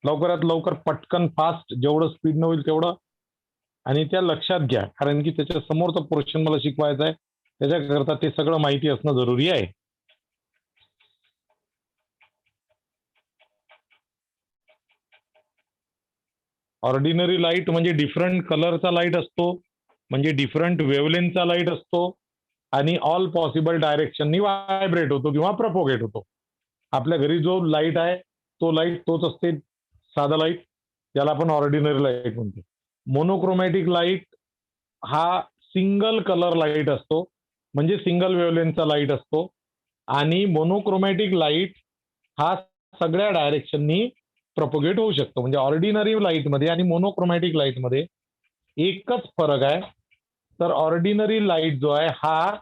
लवकरात लवकर पटकन फास्ट जेवढं स्पीड न होईल तेवढं. आणि त्या लक्षात घ्या, कारण की त्याच्या समोरचा पोर्शन मला शिकवायचा आहे, त्याच्याकरता ते सगळं माहिती असणं जरुरी आहे. ऑर्डिनरी लाईट म्हणजे डिफरंट कलरचा लाईट असतो, म्हणजे डिफरंट वेवलेंथचा लाईट असतो आणि ऑल पॉसिबल डायरेक्शननी व्हायब्रेट होतो किंवा प्रपोगेट होतो. आपल्या घरी जो लाईट आहे तो लाईट तोच असते, साधा लाईट, त्याला आपण ऑर्डिनरी लाईट म्हणतो. मोनोक्रोमॅटिक लाईट हा सिंगल कलर लाईट असतो, म्हणजे सिंगल वेवलेंथचा लाईट असतो. आणि मोनोक्रोमॅटिक लाईट हा सगळ्या डायरेक्शननी प्रपोगेट होऊ शकतो. म्हणजे ऑर्डिनरी लाईटमध्ये आणि मोनोक्रोमॅटिक लाईटमध्ये एकच फरक आहे. तर ऑर्डिनरी लाईट जो आहे हा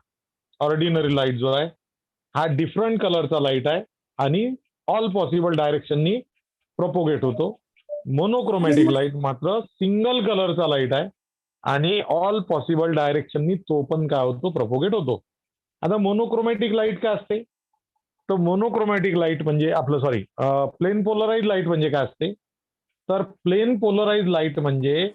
डिफरंट कलरचा लाईट आहे आणि ऑल पॉसिबल डायरेक्शननी प्रपोगेट होतो. मोनोक्रोमॅटिक लाईट मात्र सिंगल कलरचा लाईट आहे आणि ऑल पॉसिबल डायरेक्शननी तो पण काय होतो, प्रपोगेट होतो. आता मोनोक्रोमॅटिक लाईट काय असते? तर मोनोक्रोमॅटिक लाईट म्हणजे आपलं सॉरी प्लेन पोलराइज लाईट म्हणजे काय असते? तर प्लेन पोलराइज लाईट म्हणजे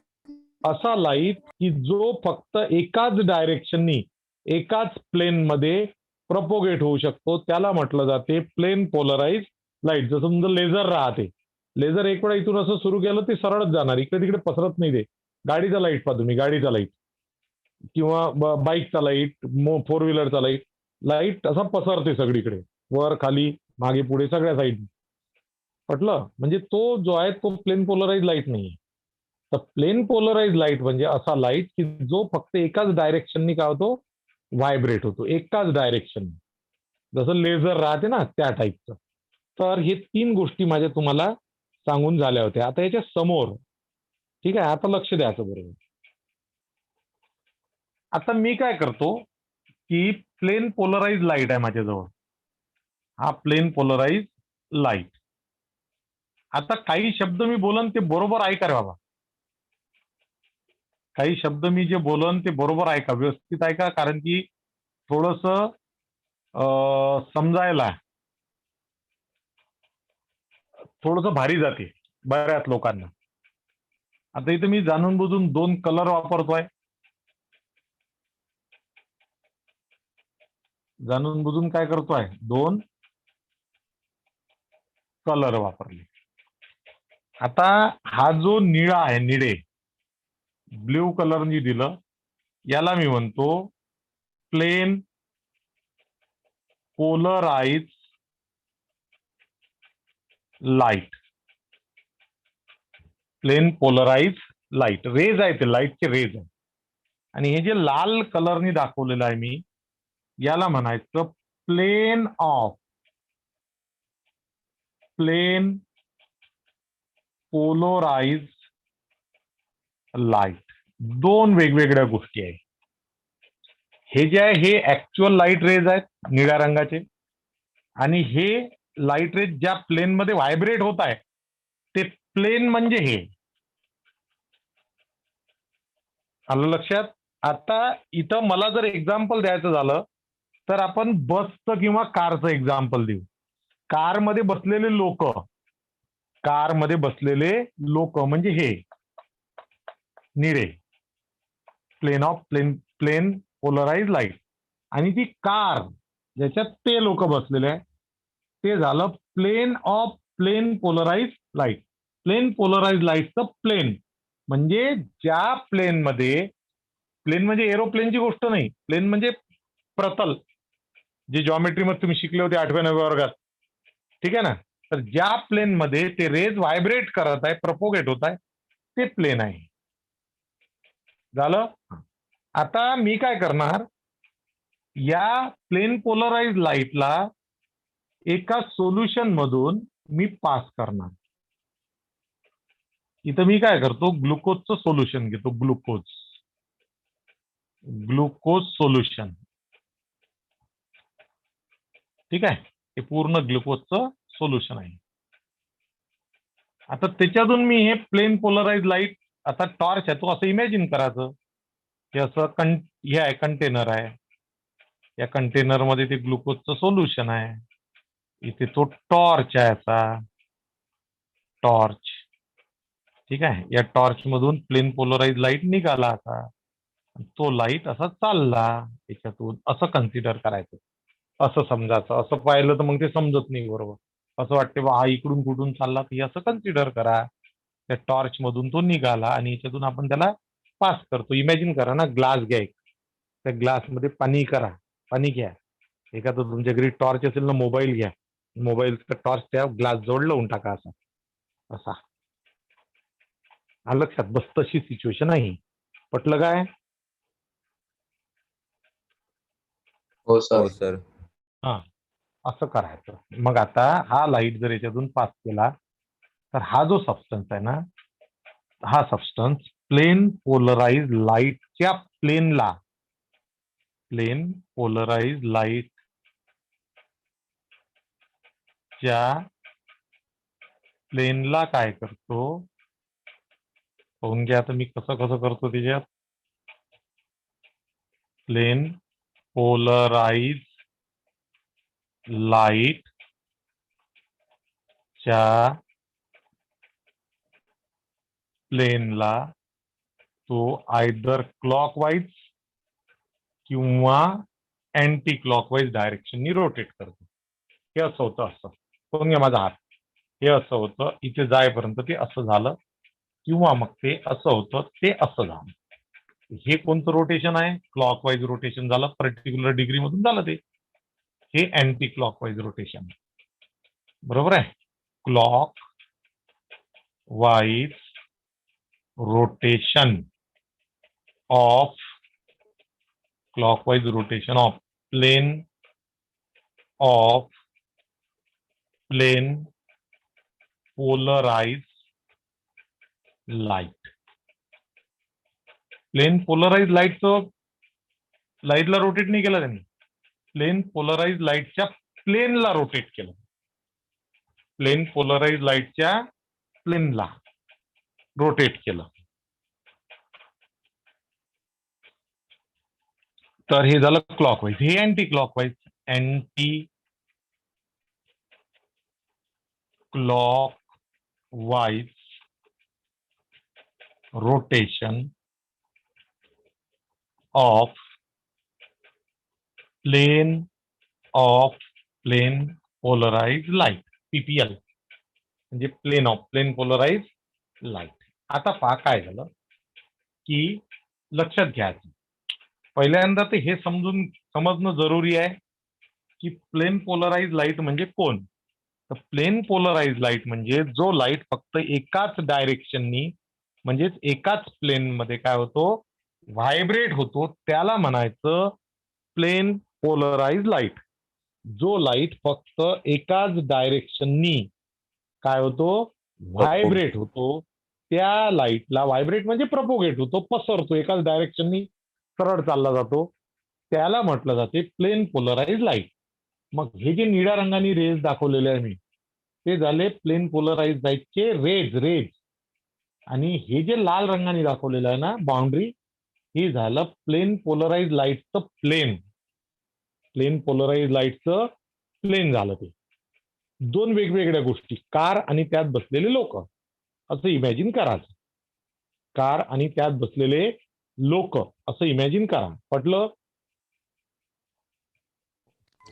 असा लाईट की जो फक्त एकाच डायरेक्शननी, एकाच प्लेनमध्ये प्रपोगेट होऊ शकतो, त्याला म्हटलं जाते प्लेन पोलराइज लाईट. जसं तुमचं लेझर राहते, लेझर एक वेळा इथून असं सुरू केलं ते सरळच जाणार, इकडे तिकडे पसरत नाही. ते गाडीचा लाईट पहा तुम्ही, गाडीचा लाईट किंवा बाईकचा लाईट, फोर व्हीलरचा लाईट, लाईट असा पसरते सगळीकडे, वर खाली मागे पुढे सगळ्या साईड. पटलं? म्हणजे तो जो आहे तो प्लेन पोलराइज लाईट नाही. तर प्लेन पोलराइज लाईट म्हणजे असा लाईट की जो फक्त एकाच डायरेक्शननी काय होतो, व्हायब्रेट होतो, एकाच डायरेक्शन. जसं लेझर राहते ना त्या टाईपचं. तर हे 3 गोष्टी माझ्या तुम्हाला सांगून झाल्या होत्या. आता याच्या समोर, ठीक आहे, आता लक्ष द्यायचं बरोबर. आता मी काय करतो की प्लेन पोलराइज लाईट आहे माझ्याजवळ, हा प्लेन पोलराइज लाईट. आता काही शब्द मी बोलन ते बरोबर ऐका रे बाबा. काही शब्द मी जे बोलन ते बरोबर ऐका, व्यवस्थित ऐका, कारण की थोडस समजायला थोडस भारी जाते बऱ्याच लोकांना. आता इथे मी जाणून बुजून 2 कलर वापरतोय, जाणून बुजून काय करतोय, 2 कलर वापरले. आता हा जो निळा आहे, निळे ब्ल्यू कलरनी दिलं, याला मी म्हणतो plane polarise light. Plane polarise light, rays आहे ते, लाईटचे रेज आहे. आणि हे जे लाल कलरनी दाखवलेलं आहे मी, याला म्हणायचं प्लेन पोलराइज लाईट. 2 वेगवेगळ्या गोष्टी आहेत. हे जे आहे हे ऍक्च्युअल लाईट रेज आहेत निळ्या रंगाचे, आणि हे लाईट रेज ज्या प्लेन मध्ये व्हायब्रेट होत आहे ते प्लेन म्हणजे हे. आलं लक्षात? आता इथं मला जर एक्झाम्पल द्यायचं झालं तर आपण बसचं किंवा कारचं एक्झाम्पल देऊ. कारमध्ये बसलेले लोक, कारमध्ये बसलेले लोक म्हणजे हे निळे, प्लेन पोलराइज लाईट. आणि ती कार ज्याच्यात ते लोक बसलेले आहे ते झालं plane polarise light. Plane polarise लाईटचं प्लेन म्हणजे ज्या प्लेनमध्ये, प्लेन म्हणजे एरोप्लेनची गोष्ट नाही, प्लेन म्हणजे प्रतल, जे जॉमेट्रीमध्ये तुम्ही शिकले होते 8व्या-9व्या वर्गात, ठीक आहे ना. तर ज्या प्लेन मध्ये ते रेज व्हायब्रेट करत आहे, प्रपोगेट होत आहे, ते प्लेन आहे. झालं? आता मी काय करणार, या प्लेन पोलराइज लाईटला एका सोल्युशन मधून मी पास करणार. इथं मी काय करतो, ग्लुकोजचं सोल्युशन घेतो, ग्लुकोज सोल्युशन. ठीक आहे, हे पूर्ण ग्लुकोजचं सोल्युशन आहे. आता त्याच्यातून मी हे प्लेन पोलराइज लाईट, आता टॉर्च आहे तो असं इमॅजिन करायचं की असं हे आहे, कंटेनर आहे, या कंटेनर मध्ये ते ग्लुकोजचं सोल्युशन आहे, इथे तो टॉर्च आहे, असा टॉर्च. ठीक आहे. या टॉर्च मधून प्लेन पोलराइज लाईट निघाला असा, तो लाईट असा चालला त्याच्यातून, असं कन्सिडर करायचं, असं समजायचं. असं पाहिलं तर मग ते समजत नाही बरोबर. असं वाटते बा हा इकडून कुठून चालला, ती असं कन्सिडर करा. त्या टॉर्च मधून तो निघाला आणि याच्यातून आपण त्याला पास करतो. इमॅजिन करा ना, ग्लास घ्या एक, त्या ग्लासमध्ये पाणी करा, पाणी घ्या. एखादं तुमच्या घरी टॉर्च असेल ना, मोबाईल घ्या, मोबाईलचा टॉर्च त्या ग्लास जवळ लावून टाका असा असा. हा लक्षात बस, तशी सिच्युएशन आहे. पटलं काय? हो सर. हो सर. हा, असं करायचं. मग आता हा लाईट जर याच्यातून पास केला तर हा जो सबस्टन्स आहे ना, हा सबस्टन्स प्लेन पोलराइज लाईटच्या प्लेनला, प्लेन पोलराइज लाईटच्या प्लेनला काय करतो, पाहून घ्या आता मी कसं कसं करतो त्याच्यात. प्लेन पोलराइज लाईटच्या प्लेनला तो आयदर क्लॉकवाईज किंवा अँटी क्लॉकवाईज डायरेक्शननी रोटेट करतो. हे असं होतं, असं पाहून घ्या माझा हात. हे असं होतं, इथे जायपर्यंत ते असं झालं, किंवा मग ते असं होतं, ते असं झालं. हे कोणतं रोटेशन आहे? क्लॉकवाईज रोटेशन झालं, पर्टिक्युलर डिग्री मधून झालं ते. हे अँटी क्लॉकवाईज रोटेशन, बरोबर आहे. Clockwise rotation of clockwise rotation of plane polarized light. Plane polarize लाईटला रोटेट नाही केलं त्यांनी, प्लेन पोलराइज लाईटच्या प्लेनला रोटेट केलं. प्लेन पोलराइज लाईटच्या प्लेनला रोटेट केलं. तर हे झालं क्लॉकवाईज. हे anti clockwise, anti clockwise rotation of plane polarise light, PPL म्हणजे प्लेन पोलराइज लाईट. आता पहा काय झालं की, लक्षात घ्यायचं पहिल्यांदा तर हे समजणं जरुरी आहे की प्लेन पोलराइज लाईट म्हणजे कोण. तर प्लेन पोलराइज लाईट म्हणजे जो लाईट फक्त एकाच डायरेक्शननी, म्हणजेच एकाच प्लेन मध्ये काय होतो, व्हायब्रेट होतो, त्याला म्हणायचं प्लेन पोलराइज लाईट. जो लाईट फक्त एकाच डायरेक्शननी काय होतो, व्हायब्रेट होतो, त्या लाईटला, व्हायब्रेट म्हणजे प्रपोगेट होतो, पसरतो, एकाच डायरेक्शननी सरळ चालला जातो, त्याला म्हटलं जाते प्लेन पोलराइज लाईट. मग हे जे निळ्या रंगाने रेज दाखवलेले आहे मी, ते झाले प्लेन पोलराइज लाईटचे रेज. आणि हे जे लाल रंगाने दाखवलेलं आहे ना बाउंड्री, हे झालं प्लेन पोलराइज लाईटचं प्लेन पोलराइज लाईटचं प्लेन झालं. ते दोन वेगवेगळ्या गोष्टी, कार आणि त्यात बसलेले लोक, असं इमॅजिन करायचं. कार आणि त्यात बसलेले लोक असं इमॅजिन करा. पटलं?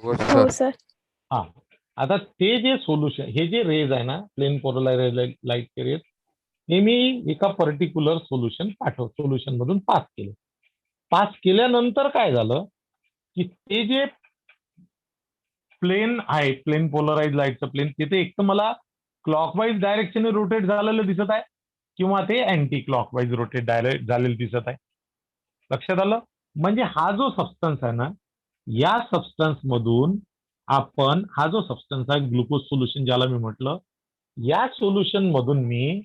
हो सर. हा, आता ते जे सोल्युशन, हे जे रेज आहे ना प्लेन पोलराइज लाईटचे रेज, हे मी एका पर्टिक्युलर सोल्युशन मधून पास केले. पास केल्यानंतर काय झालं की, ते जे प्लेन आहे, प्लेन पोलराइज लाईटचं प्लेन, तिथे एक तर मला क्लॉकवाईज डायरेक्शनने रोटेट झालेलं दिसत आहे, किंवा ते अँटी क्लॉकवाईज रोटेट झालेलं दिसत आहे. लक्षात आलं? म्हणजे हा जो सबस्टन्स आहे ना, या सबस्टन्स मधून आपण, हा जो सबस्टन्स आहे ग्लुकोज सोल्युशन ज्याला मी म्हटलं, या सोल्युशन मधून मी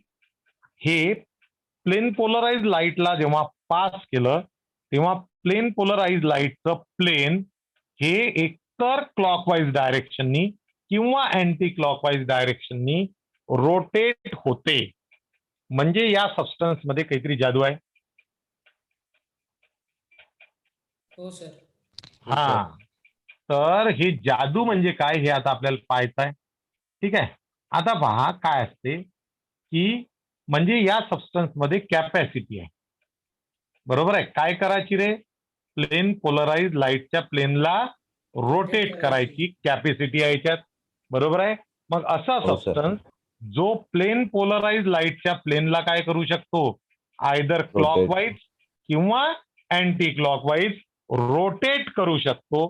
हे प्लेन पोलराइज लाईटला जेव्हा पास केलं, तेव्हा प्लेन पोलराइज लाईटचं प्लेन हे एकतर क्लॉकवाईज डायरेक्शननी किंवा अँटी क्लॉकवाईज डायरेक्शननी रोटेट होते. म्हणजे या सबस्टन्स मध्ये काहीतरी जादू आहे. हो सर. हा, तर हे जादू म्हणजे काय हे आता आपल्याला पाहायचं आहे. ठीक आहे. आता पहा काय असते की, म्हणजे या सबस्टन्स मध्ये कॅपॅसिटी आहे. बरोबर आहे. काय करायची रे? प्लेन पोलराइज लाईटच्या प्लेनला रोटेट करायची कॅपॅसिटी आहे याच्यात. बरोबर आहे. मग असा हो, सर. सबस्टन्स जो प्लेन पोलराइज लाईटच्या प्लेनला काय करू शकतो? आयदर क्लॉकवाईज किंवा अँटी क्लॉकवाईज रोटेट करू शकतो,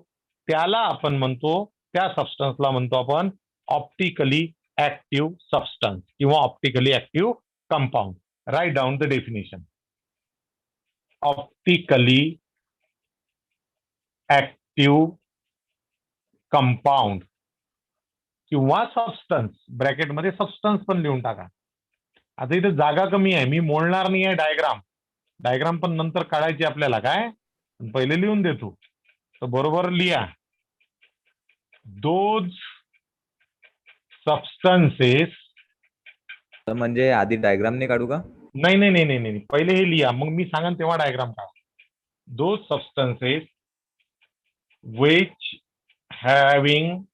त्याला आपण म्हणतो, त्या सबस्टन्सला म्हणतो आपण ऑप्टिकली ऍक्टिव्ह सबस्टन्स किंवा optically active compound. Right down the definition. Optically active compound किंवा सबस्टन्स, ब्रॅकेटमध्ये सबस्टन्स पण लिहून टाका. आता इथे जागा कमी आहे, मी मोडणार नाही आहे डायग्राम पण नंतर काढायची आपल्याला. काय पहिले लिहून देतो, तर बरोबर लिहा. Those substances. म्हणजे आधी डायग्राम नाही काढू का? नाही नाही नाही नाही नाही, पहिले हे लिहा, मग मी सांगेन तेव्हा डायग्राम काढा. Those substances which having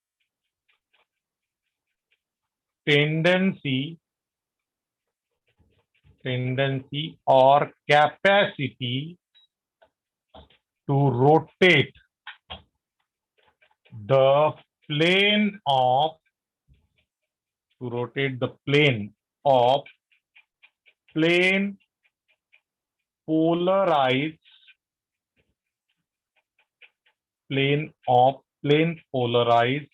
tendency or capacity to rotate the plane of plane polarized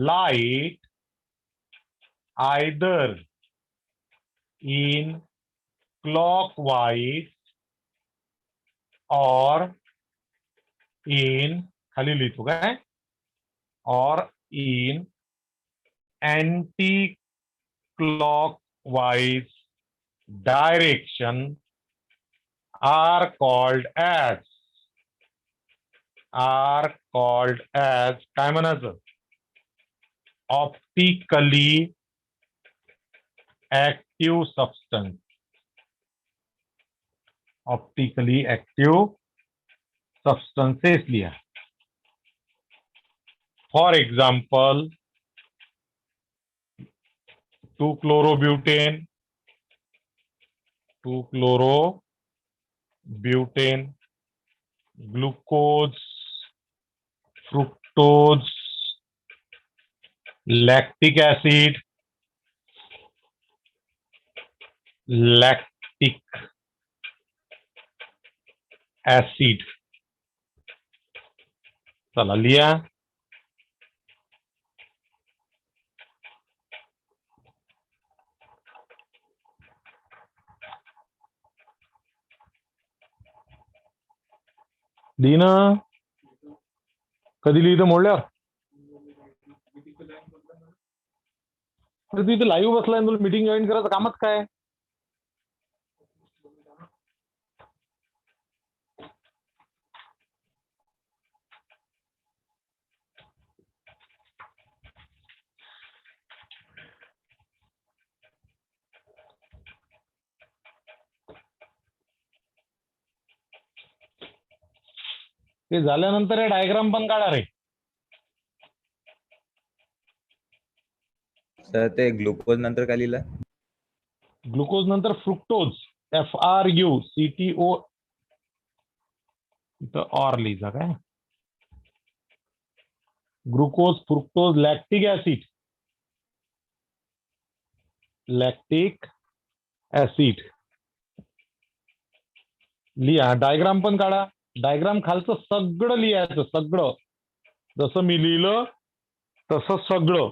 light either in clockwise or in, खाली लिहितो काय, or in anti-clockwise direction are called as काय म्हणायचं? Optically active substance. Optically active substances लिहा. For example 2-chlorobutane, glucose, fructose, lactic acid, चला लिया. दीना कधी लिहितं मोडल्यावर? अरे तू इथे लाईव्ह बसलाय, तुला मीटिंग जॉईन करायचं कामच काय? ते झाल्यानंतर हे डायग्राम पण काढा रे. सर ते ग्लुकोज नंतर काय लिहिलं? ग्लुकोज नंतर फ्रुक्टोज, FRUCTO, इथं ऑर लिहिजा काय. ग्लुकोज, फ्रुक्टोज, लॅक्टिक ऍसिड लिहा. डायग्राम पण काढा. डायग्राम खालचं सगळं लिहायचं, सगळं जसं मी लिहिलं तसं सगळं.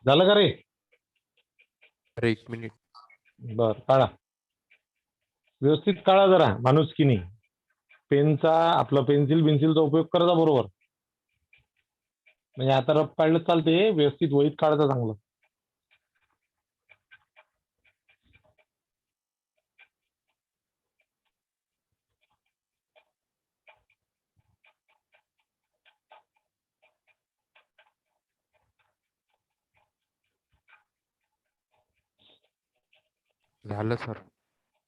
झालं का रे? अरे 1 मिनिट. बर, काढा व्यवस्थित, काढा जरा माणुसकीनी. पेनचा, आपला पेन्सिल बिन्सिलचा उपयोग करायचा बरोबर. म्हणजे आता रफ काढलं चालते, व्यवस्थित वहीत काढायचं चांगलं. झालं सर.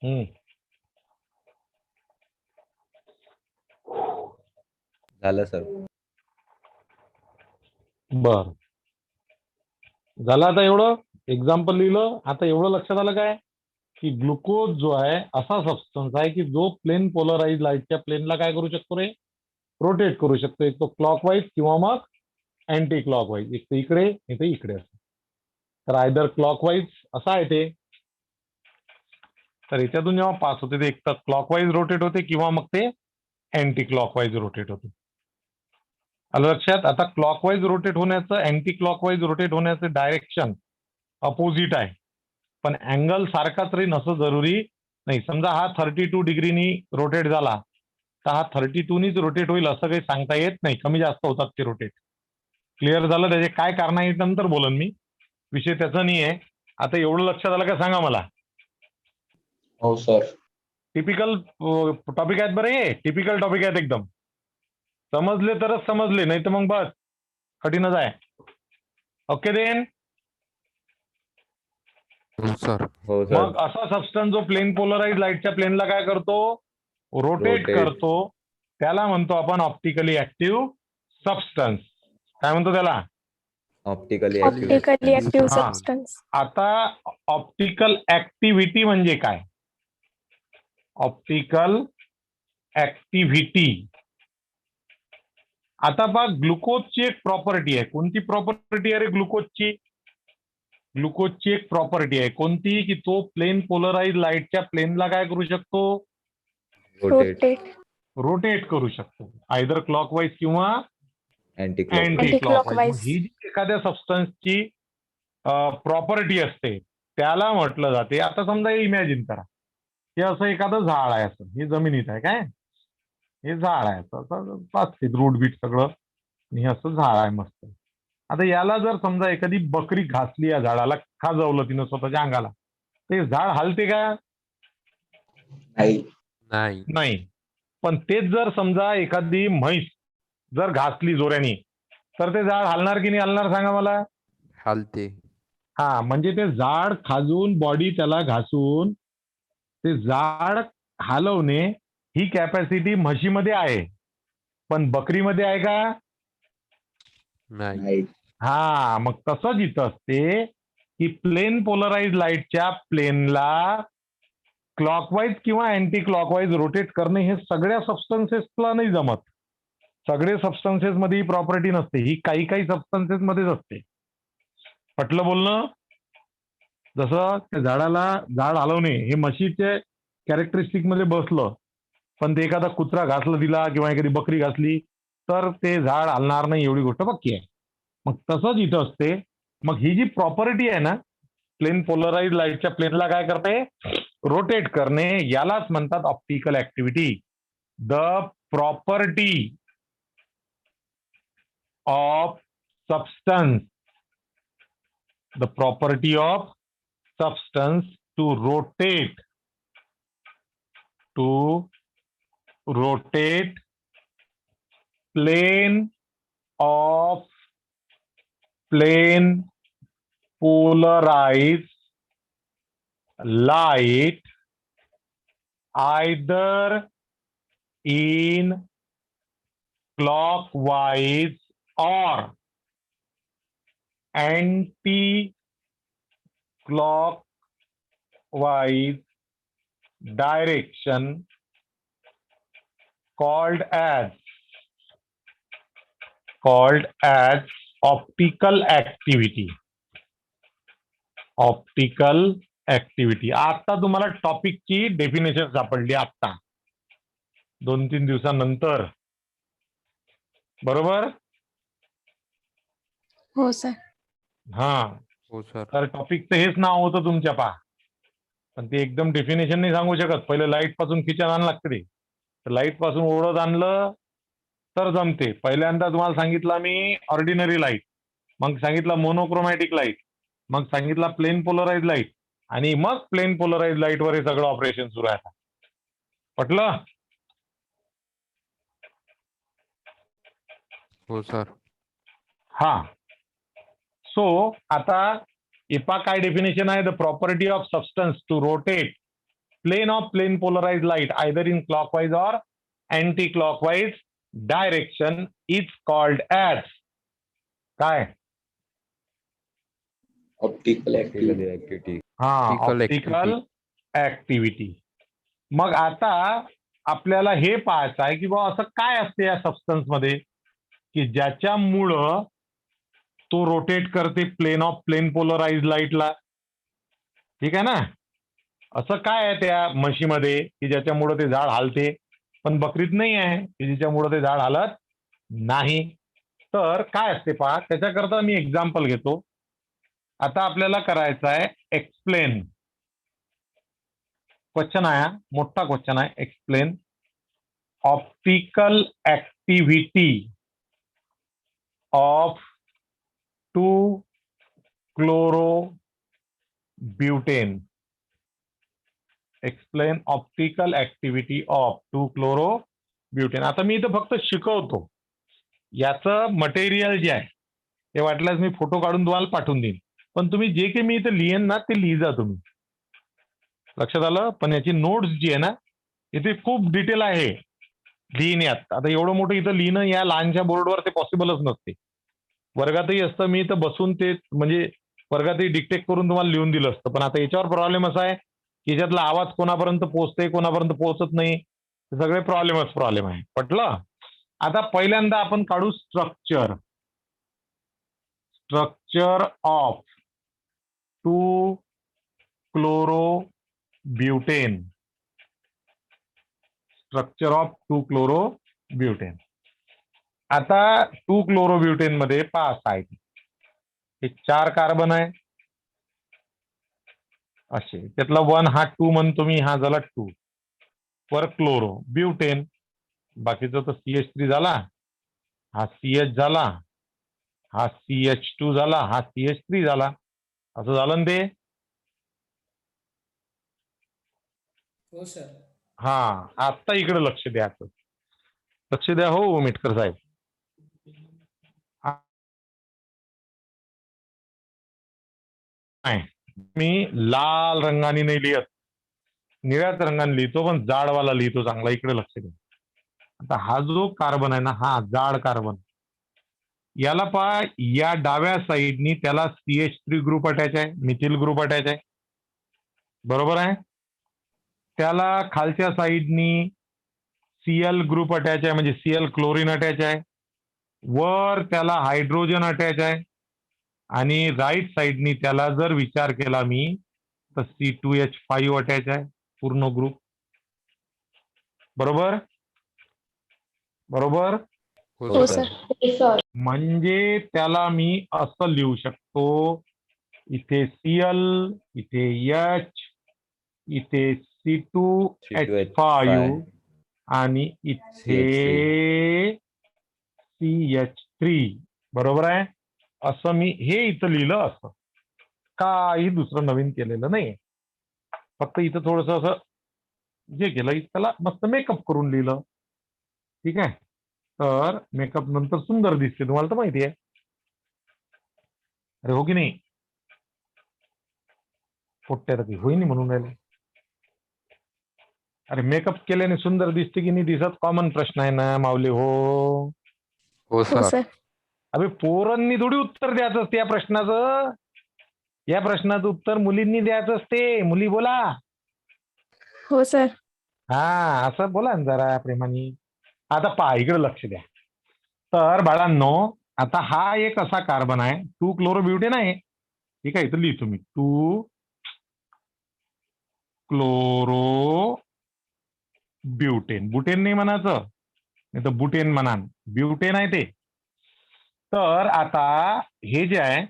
हम्म. झालं सर. बर, झालं. आता एवढं एक्झाम्पल लिहिलं. आता एवढं लक्षात आलं काय, की ग्लुकोज जो आहे असा सबस्टन्स आहे की जो प्लेन पोलराइज लाईटच्या प्लेनला काय करू शकतो रे? रोटेट करू शकतो. एक तो क्लॉकवाईज किंवा मग अँटी क्लॉकवाईज. एक तर इकडे, एक तर इकडे असं. तर आयदर क्लॉकवाईज असं आहे ते. तर याच्यातून जेव्हा पास होते ते एक तर क्लॉकवाईज रोटेट होते किंवा मग ते अँटी क्लॉकवाईज रोटेट होते. आलं लक्षात? आता क्लॉकवाईज रोटेट होण्याचं, अँटी क्लॉकवाईज रोटेट होण्याचं डायरेक्शन अपोजिट आहे, पण अँगल सारखाच राहील असं जरुरी नाही. समजा हा 32 डिग्रीनी रोटेट झाला तर हा 32 नीच रोटेट होईल असं काही सांगता येत नाही. कमी जास्त होतात ते रोटेट. क्लिअर झालं? त्याचे काय कारण आहे नंतर बोलन मी, विषय त्याचा नाही आहे. आता एवढं लक्षात आलं का सांगा मला? हो सर. टिपिकल टॉपिक आहेत बरं हे, टिपिकल टॉपिक आहेत एकदम. समजले तरच समजले, नाही तर मग बस कठीणच आहे. Okay then. हो सर. हो सर. मग असा सबस्टन्स जो प्लेन पोलराइज लाईटच्या प्लेनला काय करतो? Rotate Rotate. करतो. त्याला म्हणतो आपण ऑप्टिकली ऍक्टिव्ह सबस्टन्स. काय म्हणतो त्याला? Optically Optically active. active हा. substance. आता ऑप्टिकल ऍक्टिव्हिटी म्हणजे काय? ऑप्टिकल ऍक्टिव्हिटी, आता पहा, ग्लुकोजची एक प्रॉपर्टी आहे. कोणती प्रॉपर्टी आहे रे ग्लुकोजची? ग्लुकोजची एक प्रॉपर्टी आहे. कोणती? की तो प्लेन पोलराइज लाईटच्या प्लेनला काय करू शकतो? रोटेट. Rotate. रोटेट करू शकतो. आयदर क्लॉकवाईज किंवा anti clockwise. Anti clockwise. Anti-clockwise. ही जी एखाद्या सबस्टन्सची प्रॉपर्टी असते त्याला म्हटलं जाते. आता समजा हे इमॅजिन करा, हे असं एखादं झाड आहे, असं हे जमिनीत आहे काय, हे झाड आहे असं रूट बीट सगळं, आणि हे असं झाड आहे मस्त. आता याला जर समजा एखादी बकरी घासली, या झाडाला खाजवलं तिनं स्वतःच्या अंगाला, ते झाड हालते का? नाही. नाही. नाही. पण तेच जर समजा एखादी म्हैस जर घासली जोऱ्याने, तर ते झाड हलणार की नाही हलणार सांगा मला? हालते. हा, म्हणजे ते झाड खाजून, बॉडी त्याला घासून ते झाड हलवणे ही कॅपॅसिटी म्हशीमध्ये आहे, पण बकरीमध्ये आहे का? नाही. नाही. हा, मग तसंच इथं असते की प्लेन पोलराइज लाईटच्या प्लेनला क्लॉकवाईज किंवा अँटी क्लॉकवाईज रोटेट करणे हे सगळ्या सबस्टन्सेसला नाही जमत. सगळे सबस्टन्सेस मध्ये ही प्रॉपर्टी नसते. ही काही काही सबस्टन्सेस मध्येच असते. पटलं बोलणं? जसं त्या झाडाला झाड हलवणे हे म्हशीचे कॅरेक्टरिस्टिक मध्ये बसलं, पण ते एखादा कुत्रा घासला दिला किंवा एखादी बकरी घासली तर ते झाड हलणार नाही, एवढी गोष्ट पक्की आहे. मग तसंच इथं असते. मग ही जी प्रॉपर्टी आहे ना, प्लेन पोलराइज लाईटच्या प्लेनला काय करते? रोटेट करणे. यालाच म्हणतात optical activity. The property of substance the property of substance to rotate plane of plane polarized light either in clockwise or anti-clockwise direction called as optical activity. आता तुम्हाला टॉपिकची डेफिनेशन सापडली आता 2-3 दिवसानंतर, बरोबर? हो सर. हा, हो सर. तर टॉपिकचं हेच नाव होतं तुमच्या पहा, पण ते एकदम डेफिनेशन नाही सांगू शकत. पहिले लाईट पासून खिचत आणायला लागते ते. लाईट पासून ओढत आणलं तर जमते. पहिल्यांदा तुम्हाला सांगितलं मी ऑर्डिनरी लाईट, मग सांगितलं मोनोक्रोमॅटिक लाईट, मग सांगितलं प्लेन पोलराइज लाईट, आणि मग प्लेन पोलराइज लाईट वर हे सगळं ऑपरेशन सुरू आहे. पटलं? हो सर. हा. सो आता इपा काय डेफिनेशन आहे? The property of substance to rotate plane of plane polarized light either in clockwise or anti-clockwise direction is called as काय? Optical activity. ऍक्टिव्हिटी. हा, Optical ऑप्टिकल ऍक्टिव्हिटी. मग आता आपल्याला हे पाहायचं आहे की बा असं काय असते या सबस्टन्स मध्ये की ज्याच्यामुळं तो रोटेट करते प्लेन पोलराइज लाईटला. ठीक आहे ना? असं काय आहे त्या म्हशीमध्ये की ज्याच्यामुळे ते झाड हालते, पण बकरीत नाही आहे की ज्याच्यामुळे ते झाड हालत नाही. तर काय असते पहा, त्याच्याकरता मी एक्झाम्पल घेतो. आता आपल्याला करायचं आहे एक्सप्लेन. क्वेश्चन आहे, मोठा क्वेश्चन आहे. Explain optical activity of 2-chlorobutane. Explain optical activity of 2-chlorobutane. आता मी इथं फक्त शिकवतो. याचं मटेरियल जे आहे ते वाटल्यास मी फोटो काढून तुम्हाला पाठवून देईन, पण तुम्ही जे काही मी इथं लिहिन ना ते लिहिजा तुम्ही. लक्षात आलं? पण याची नोट्स जी आहे ना इथे खूप डिटेल आहे लिहिण्यात. आता एवढं मोठं इथं लिहिणं या लहानशा बोर्डवर ते पॉसिबलच नसते. वर्गातही असतं, मी इथं बसून ते म्हणजे वर्गातही डिक्टेट करून तुम्हाला लिहून दिलं असतं. पण आता याच्यावर प्रॉब्लेम असा आहे की याच्यातला आवाज कोणापर्यंत पोहोचते, कोणापर्यंत पोहोचत नाही, सगळे प्रॉब्लेम आहे. पटलं? आता पहिल्यांदा आपण काढू structure of 2-chlorobutane. Structure of 2-chlorobutane. आता 2-chlorobutane मध्ये 5 आहेत. हे 4 कार्बन आहे असे. त्यातला 1 हा 2 म्हणतो मी, हा झाला 2 वर क्लोरो ब्युटेन. बाकीचा तर CH3 झाला, हा CH झाला, हा CH2 झाला, हा CH3 झाला. असं झालं ना ते? हो सर. हा, आता इकडे लक्ष द्यायचं. लक्ष द्या हो मेटकर साहेब. मी लाल रंगाने नाही लिहित, निळ्याच रंगाने लिहितो, पण जाडवाला लिहितो चांगला. इकडे लक्ष द्या. आता हा जो कार्बन आहे ना, हा जाड कार्बन, याला पहा, या डाव्या साईडनी त्याला CH3 ग्रुप अटॅच आहे, मिथिल ग्रुप अटॅच आहे, बरोबर आहे? त्याला खालच्या साईडनी Cl ग्रुप अटॅच आहे, म्हणजे Cl क्लोरीन अटॅच आहे. वर त्याला हायड्रोजन अटॅच आहे, आणि राईट साईडनी त्याला जर विचार केला मी तर C2H5 अटॅच आहे, पूर्ण ग्रुप. बरोबर? हो हो सर. सर. म्हणजे त्याला मी असं लिहू शकतो, इथे Cl, इथे H, इथे C2H5 आणि इथे CH3. बरोबर आहे? असं मी हे इथं लिहिलं असं. काही दुसरं नवीन केलेलं नाही. फक्त इथं थोडस असं जे केलं त्याला मस्त मेकअप करून लिहिलं. ठीक आहे. तर मेकअप नंतर सुंदर दिसते, तुम्हाला तर माहिती आहे. अरे हो की नाही? पोट्ट्या तर होईनी म्हणून राहिले. अरे मेकअप केल्याने सुंदर दिसते की नाही दिसत? कॉमन प्रश्न आहे ना माऊली. हो हो हो सर. सर. अबे पोरांनी थोडी उत्तर द्यायचं असते या प्रश्नाचं. या प्रश्नाचं उत्तर मुलींनी द्यायचं असते. मुली बोला. हो सर. हा असं बोला ना जरा प्रेमाने. आता पहा इकडे लक्ष द्या. तर बाळांनो, आता हा एक असा कार्बन आहे, 2 क्लोरोब्युटेन आहे. ठीक आहे, इथं लिहितो मी 2 क्लोरो ब्युटेन. बुटेन नाही म्हणायचं, नाही तर बुटेन म्हणा. ब्युटेन आहे ते. तर आता हे जे आहे,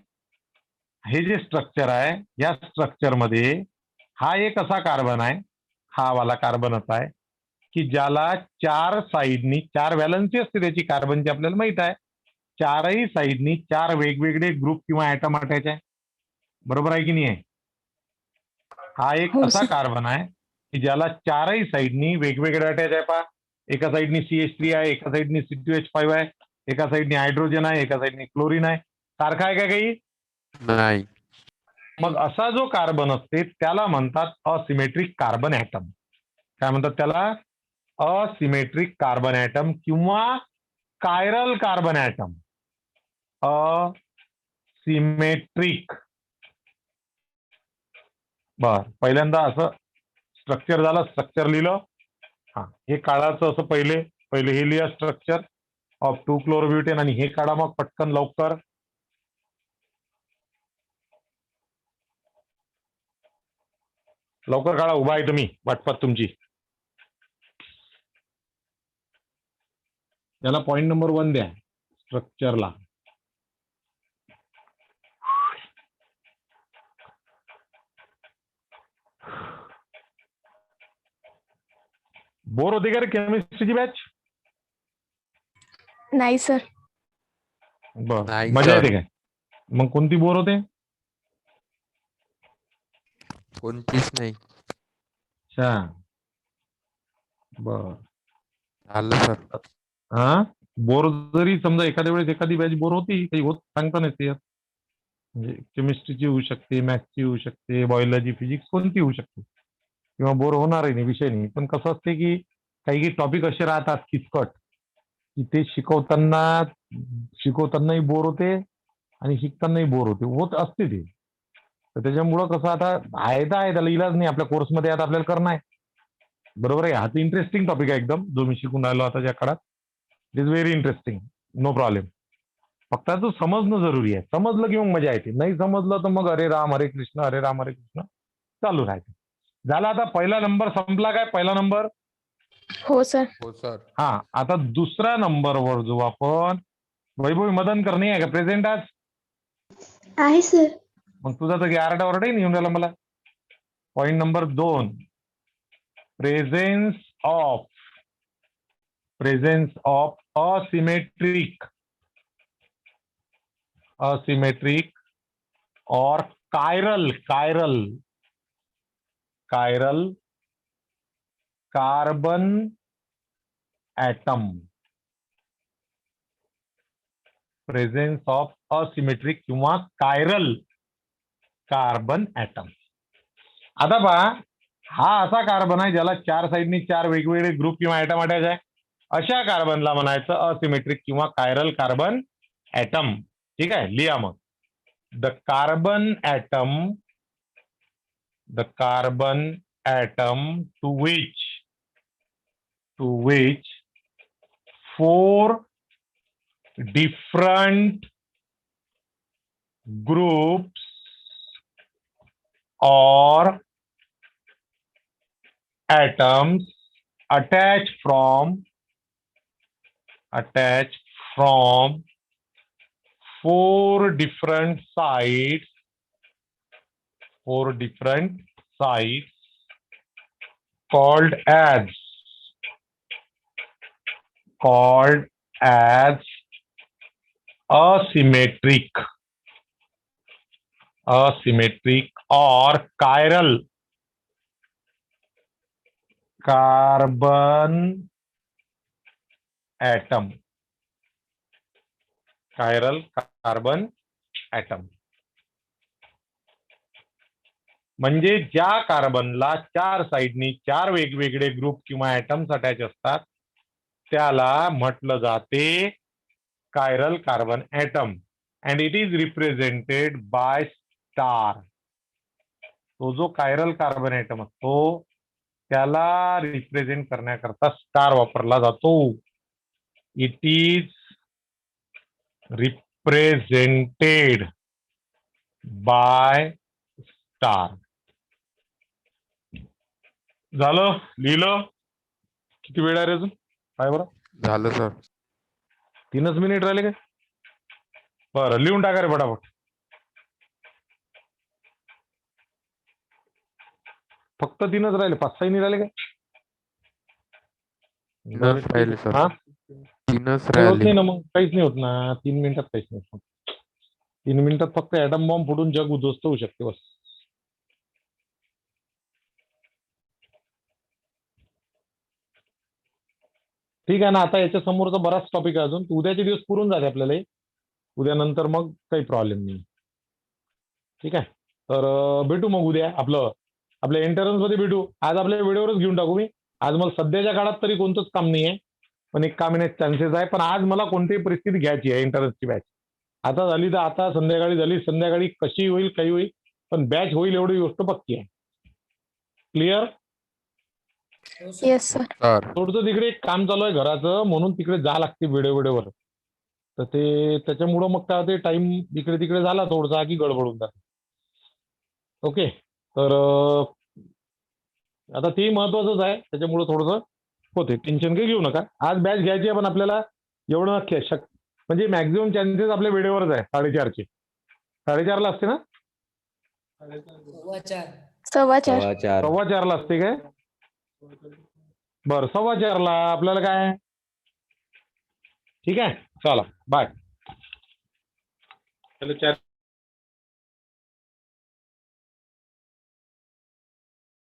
हे जे स्ट्रक्चर आहे, या स्ट्रक्चर मध्ये हा एक असा कार्बन आहे, हा वाला कार्बनच आहे, की ज्याला 4 साईडनी 4 व्हॅलन्सी असते त्याची कार्बनची, आपल्याला माहित आहे. 4ही साईडनी 4 वेगवेगळे ग्रुप किंवा ऍटम अटॅच आहे. बरोबर आहे की नाही आहे? हा एक हो असा सर. कार्बन आहे की ज्याला 4ही साईडनी वेगवेगळे अटॅच आहे. पहा, एका साईडनी CH3 आहे, एका साईडनी C2H5 आहे, एका साईडनी हायड्रोजन आहे, एका साईडनी क्लोरीन आहे. सारखा आहे का काही? नाही. मग असा जो कार्बन असते त्याला म्हणतात असिमेट्रिक कार्बन ऍटम. काय म्हणतात त्याला? असिमेट्रिक कार्बन ऍटम किंवा कायरल कार्बन ऍटम. असिमेट्रिक. बर, पहिल्यांदा असं स्ट्रक्चर झालं, स्ट्रक्चर लिहिलं. हा, हे काढायचं असं पहिले पहिले हे लिहा स्ट्रक्चर ऑफ 2 क्लोरोब्युटेन, आणि हे काढा मग पटकन लवकर. लवकर काढा, उभा आहे तुम्ही, वाटपात तुमची. त्याला पॉइंट नंबर 1 द्या स्ट्रक्चरला. बोर होते का रे केमिस्ट्रीची बॅच? नाही सर. बर, नाही मजा सर. येते काय? मग कोणती बोर होते? कोणतीच नाही. अच्छा, बर. झालं सर. हा, बोर जरी समजा एखाद्या वेळेस एखादी बॅच बोर होती, काही होत सांगता नाही येत. म्हणजे केमिस्ट्रीची होऊ शकते, मॅथ्सची होऊ शकते, बायोलॉजी, फिजिक्स कोणती होऊ शकते, किंवा बोर होणारही नाही, विषय नाही. पण कसं असते की काही टॉपिक असे राहतात किचकट, की ते शिकवतानाही बोर होते आणि शिकतानाही बोर होते, होत असते ते. तर त्याच्यामुळं कसं आता आहे तर आहे, त्याला इलाज नाही. आपल्या कोर्समध्ये आता आपल्याला करणं आहे. बरोबर आहे. हा तर इंटरेस्टिंग टॉपिक आहे एकदम, जो मी शिकून राहिलो आता त्या काळात. It is very interesting, no problem. फक्त तो समजणं जरुरी आहे. समजलं की मग मजा येते, नाही समजलं तर मग हरे राम हरे कृष्ण, हरे राम हरे कृष्ण चालू राहते. झाला, आता पहिला नंबर संपला काय? पहिला नंबर. हो सर. हो सर. हा, आता दुसऱ्या नंबरवर जो आपण वैभवी मदन करणे आहे का प्रेझेंट आज? आहे सर. मग तुझा तर आरडा ओरडाही नाही येऊन राहिला मला. Point number 2, presence of asymmetric और chiral carbon atom. Presence of asymmetric किंवा कायरल कार्बन एटम. आता पहा, हा असा कार्बन आहे ज्याला 4 साईडनी 4 वेगवेगळे ग्रुप किंवा ऍटम अटॅच आहे. अशा कार्बनला म्हणायचं असिमेट्रिक किंवा कायरल कार्बन एटम. ठीक आहे, लिहा मग. The carbon atom to which 4 different groups or atoms attached from 4 different sides called as asymmetric. asymmetric or chiral carbon atom. Chiral carbon atom म्हणजे ज्या कार्बनला 4 साइडनी 4 वेगवेगळे ग्रुप किंवा ऍटम्स अटॅच असतात त्याला म्हटलं जाते chiral carbon atom and it is represented by star. तो जो कायरल कार्बन ऍटम असतो त्याला रिप्रेझेंट करण्याकरता स्टार वापरला जातो. It is represented by star. झालं लिहिलं. किती वेळ आहे रे अजून काय बरं झालं सर. 3च मिनिट राहिले काय? बरं लिहून टाका रे फटाफट. फक्त 3च राहिले 5-6 नाही राहिले काय? तीनच राहिले सर. हा? 3च काही होत राहिले. नाही ना मग काहीच नाही होत ना 3 मिनिटात काहीच नाही होत. 3 मिनिटात फक्त ऍटम बॉम्ब फुटून जग उद्ध्वस्त होऊ शकते बस. ठीक आहे ना. आता याच्या समोरचा बराच टॉपिक आहे अजून. उद्याचे दिवस पुरून जाते आपल्याला हे. उद्या नंतर मग काही प्रॉब्लेम नाही. ठीक आहे. तर भेटू मग उद्या आपल्या एंट्रन्स मध्ये भेटू. आज आपल्या व्हिडिओवरच घेऊन टाकू मी. आज मला सध्याच्या काळात तरी कोणतंच काम नाही आहे. पण एक काम येण्याचे चान्सेस आहे. पण आज मला कोणतीही परिस्थिती घ्यायची आहे एंट्रन्सची बॅच. आता झाली तर आता, संध्याकाळी झाली संध्याकाळी, कशी होईल काही होईल पण बॅच होईल एवढी गोष्ट पक्की आहे. क्लिअर? हो सर. Yes sir. सर थोडंसं तिकडे एक काम चालू आहे घराचं म्हणून तिकडे जा लागते व्हिडिओवर. तर ते त्याच्यामुळं मग काय होते टाइम इकडे तिकडे झाला थोडासा की गडबडून जाते. ओके. तर आता ते महत्वाचंच आहे त्याच्यामुळं थोडंसं होते. टेन्शन काही घेऊ नका. आज बॅच घ्यायची आहे पण आपल्याला एवढं नक्की आहे म्हणजे मॅक्झिमम चान्सेस आपल्या वेळेवरच आहे 4:30चे. 4:30ला असते ना? 4:15. 4:15. 4:15. 4:15ला असते काय? बरं 4:15ला आपल्याला काय ठीक आहे. चला बाय. चलो